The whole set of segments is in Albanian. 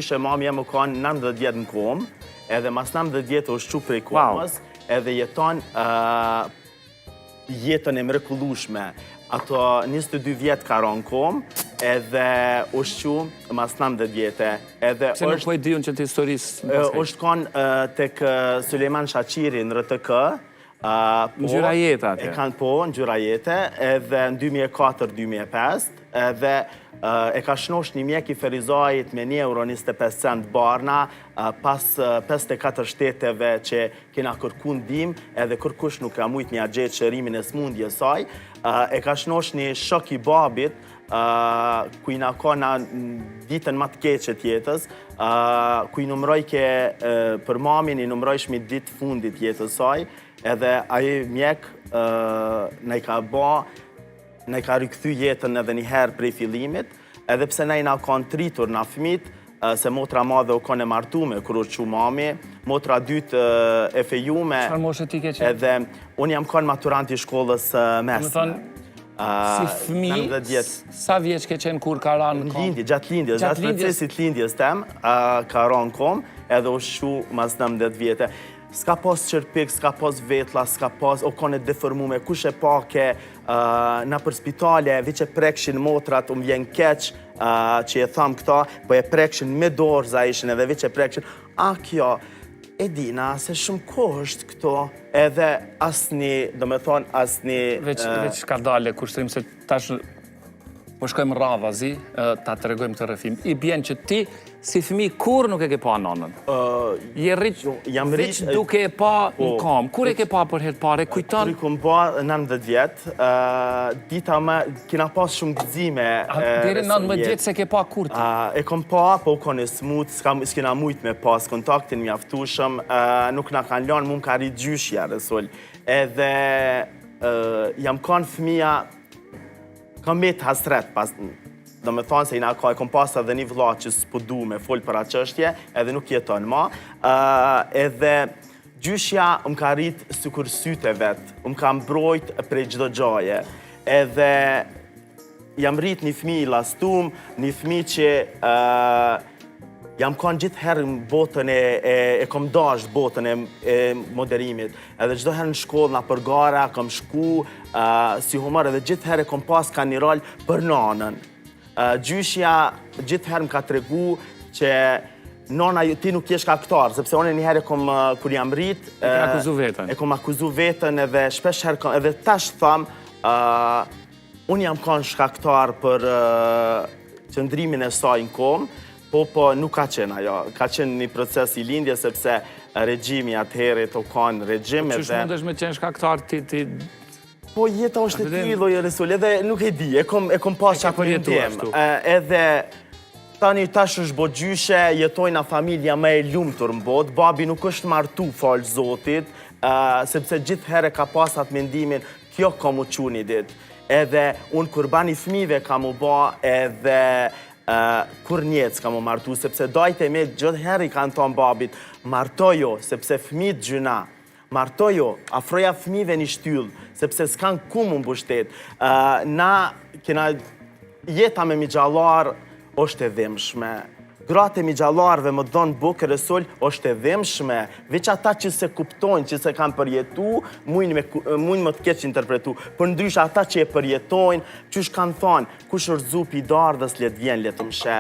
Ishe mami më kanë 19 vjetë në komë, edhe mas 19 vjetë është që prej komës, edhe jeton jetën e mrekullueshme. Ato 22 vjetë ka ronë komë, edhe është që mas 19 vjetë. Se nuk po e diun që të historisë? është kanë tek Sulejman Shaqiri në RTK. Në gjyra jetë atje? Në gjyra jetë, edhe në 2004-2005, edhe e ka shnosh një mjek i Ferizajit me €1.25 barna pas 54 shteteve që kena kërku ndim, edhe kërkush nuk ka mujt një gjetë shërimin e smundje saj. E ka shnosh një shok i babit, ku i na ka në ditën më të keqe tjetës, ku i numrojke për mamin, i numrojsh mi ditë fundit jetës saj, edhe aji mjek në i ka ba, në i ka rikëthy jetën edhe njëherë prej fillimit, edhe pse ne i na kanë tritur në fëmit, se motra madhe u kanë e martume, kërë është që mami, motra dytë e fejume, Çfarë moshe ti ke qenë? edhe unë jam kanë maturanti shkollës mesme. Si fëmi, sa vjeç ke qenë kur ka ranë në kom? Lindje, gjatë lindjes, gjatë procesit lindjes tem, ka ranë kom, edhe u shu mas 19 vjetë. Ska pas qërpik, ska pas vetla, ska pas, o kone deformume, kush e pake në për spitale, vi që prekshin motrat, vjen keq, që e thamë këta, po e prekshin me dorë za ishin edhe vi që prekshin, kjo, e dina se shumë kohë është këto, edhe asni, do me thonë, asni... Veç ka dale, kushtrim se tash po shkojmë rravazi, ta të regojmë të rëfim. I bjen që ti, si fëmi, kur nuk e ke pa nanën? Je rritë veç duke e pa në kam. Kur e ke pa për herë pare? Kujton? Kur i kom pa 19 vjetë, dita me, kina pas shumë gëzime. Dere 19 vjetë se ke pa kur ti? E kom pa, po u kone smut, s'kina mujt me pas kontaktin mjaftushëm, nuk na kanë lanë, mu më ka rritë gjyshja, Resul. Edhe jam kanë fëmija, kam metë hasret pas, do me thonë se e kom pas edhe një vlla që s'po du me folë për atë çështje, edhe nuk jeton ma. Edhe gjyshja më ka rritë sikur syte vetë, më ka mbrojt prej çdo gjaje. Edhe jam rritë një fëmijë i lastum, një fëmijë që jam kanë gjithë herë në botën e kom dashtë botën e moderimit. Edhe çdo herë në shkollë, na për gara, kom shku, si humor, edhe gjithë herë e kom pas ka një rol për nanën. Gjyshja gjithë herë më ka tregu që nona ti nuk jesh aktor, sepse unë një herë kur jam rrit, e kom akuzu vetën edhe shpesh herë, edhe tash tham, unë jam kanë shkaktar për qëndrimin e saj në kom, po nuk ka qenë ajo, ka qenë një proces i lindje, sepse regjimi atëherit o kanë regjim. Qështë mundesh me qenë shkaktar ti... Po jeta është e tillë, Resul, edhe nuk e di, e kom pas që për jetem. Edhe tani tash është bo gjyshe, jetojnë a familja me e lumtur në botë, babi nuk është martu falë Zotit, sepse gjithë herë ka pas atë mendimin, kjo ka mu quni dit. Edhe unë kur bani fëmive ka mu ba, edhe kur njëtë s'ka mu martu, sepse dajte me gjithë herë i kanë tonë babit, martojo, sepse fëmit gjyna, martojo, afroja fëmive një shtyllë, sepse s'kan ku më mbështet. Na, kena jeta me migjallar është e dhimshme. Gratë e migjallarve më dhonë bukë, Resul, është e dhimshme. Veç ata që se kuptojnë, që se kanë përjetu, mujnë më të keq interpretu. Për ndrysh ata që e përjetojnë, qysh kanë thonë, kush është zupi i dardhës, let vjen, let mshe.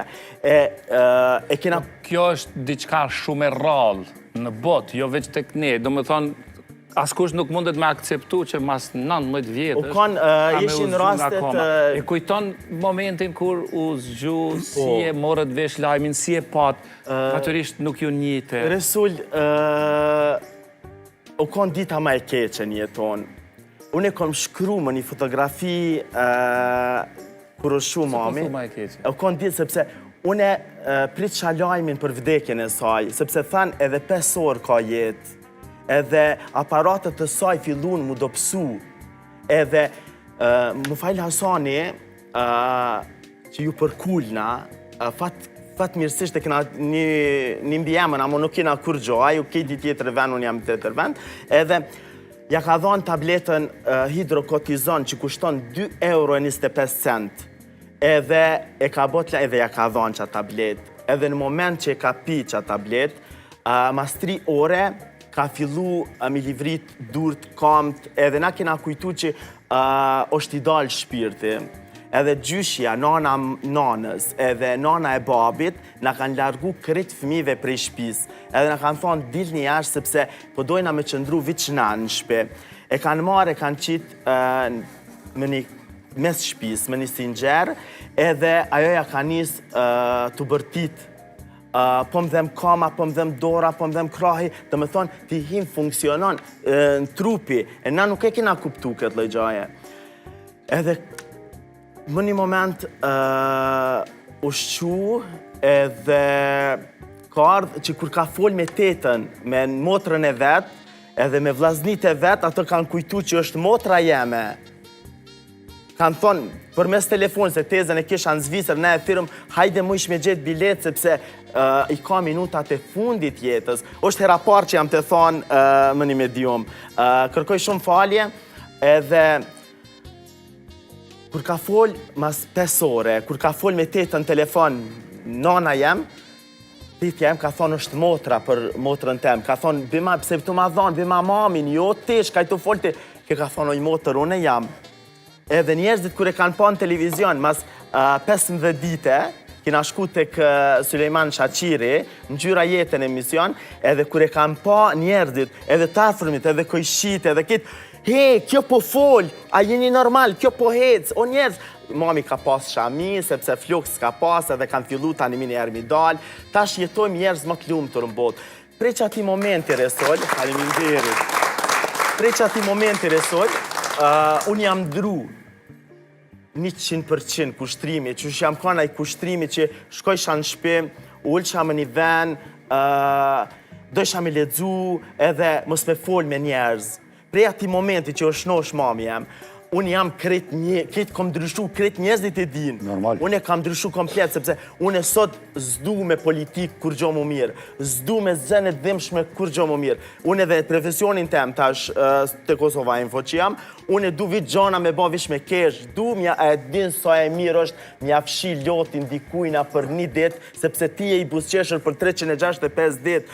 Kjo është diçka shumë e rrallë në botë, jo veç tek ne. Do më thonë, askush nuk mundet me akceptu që mas 19 vjetës ka me u zgju nga koma. E kujton momentin kur u zgju, si e morët vesh lajmin, si e pat, naturisht nuk ju njite. Resul, u kanë dita ma e keqe një jeton. Unë e kom shkru më një fotografi kur u shu mami. Se po ma e keqe? U kanë ditë sepse unë prit shalajmin për vdekjen e saj, sepse thanë edhe 5 orë ka jetë. Edhe aparatët të saj fillun mu dopsu, edhe më falë Hasani, që ju përkullna, fatë mirësisht e këna një mbjemën, amo nuk kena kur gjoj, u kejti tjetër vend, unë jam tjetër vend, edhe ja ka dhonë tabletën hidrokotizon që kushton €2.25, edhe e ka botla edhe ja ka dhonë që tabletë. edhe në moment që e ka pi qa tablet, mas 3 ore, ka fillu mi livrit durt, kamt, edhe na kena kujtu që është i dalë shpirti. Edhe gjyshja, nana nanës, edhe nana e babit, na kanë largu kret fëmive prej shpis. Edhe na kanë thonë, dilni jashtë sepse po dojna me qëndru viçna në shpe. E kanë marrë, e kanë qitë me një mes shpis, me një sinxer, edhe ajo ja ka njësë të bërtit. Po më dhem kama, po më dhem dora, po më dhem krahi, dhe me thonë, ti him funksionon në trupi, e na nuk e kena kuptu këtë lëgjaje. Edhe, më një moment ushqu edhe ka ardhë që kur ka fol me tetën, me motrën e vetë, edhe me vllaznit e vetë, ato kanë kujtu që është motra jeme. Kanë thonë, për mes telefon, se tezën e kisha në Zvicër, ne e thirëm, hajde më ish me gjetë bilet, sepse i ka minutat e fundit jetës. Është hera parë që jam të thonë më një medium. Kërkoj shumë falje, edhe kur ka fol mas 5 ore, kur ka fol me tetë në telefon, nana jem, tetja jem ka thonë është motra për motrën tem. Ka thonë, bima, pse të ma dhonë, bima mamin, jo tesh, ka i të folti, ke ka thonë, oj motër, unë e jam. Edhe njerëzit kër e kanë pa në televizion, mas 15 dite, kina shku të kë Sulejman Shaqiri, në gjyra jetën e emision, edhe kër e kanë pa njerëzit, edhe të afërmit, edhe kojshit, edhe kitë, he, kjo po fol, a jeni normal, kjo po hec, o njerëz, mami ka pas shami, sepse flok s'ka pas, edhe kanë fillu tani mini ermidal, tash jetojmë njerëz më të lumë të rëmbot. Prej që ati momenti, Resol, faleminderit, prej që ati momenti, Resol, unë jam dru 100% kushtrimi, që jam kanë ai kushtrimi që shkojsha në shpe, ullësha më një ven, dojsha me ledzu, edhe mos me fol me njerëz. Prej ati momenti që është nosh mami jem, unë jam kretë kom ndryshu, kretë njerëzit e din. Normal. Unë e kam ndryshu komplet, sepse unë e sot zdu me politik kur gjo më mirë, zdu me zënë e dhimshme kur gjo më mirë. Unë edhe profesionin tem tash të Kosova Info që jam, unë e du vitë gjona me ba vish me kesh, du mja e din sa e mirë është mja fshi lotin dikujna për 1 dit, sepse ti e i busqeshër për 365 dit.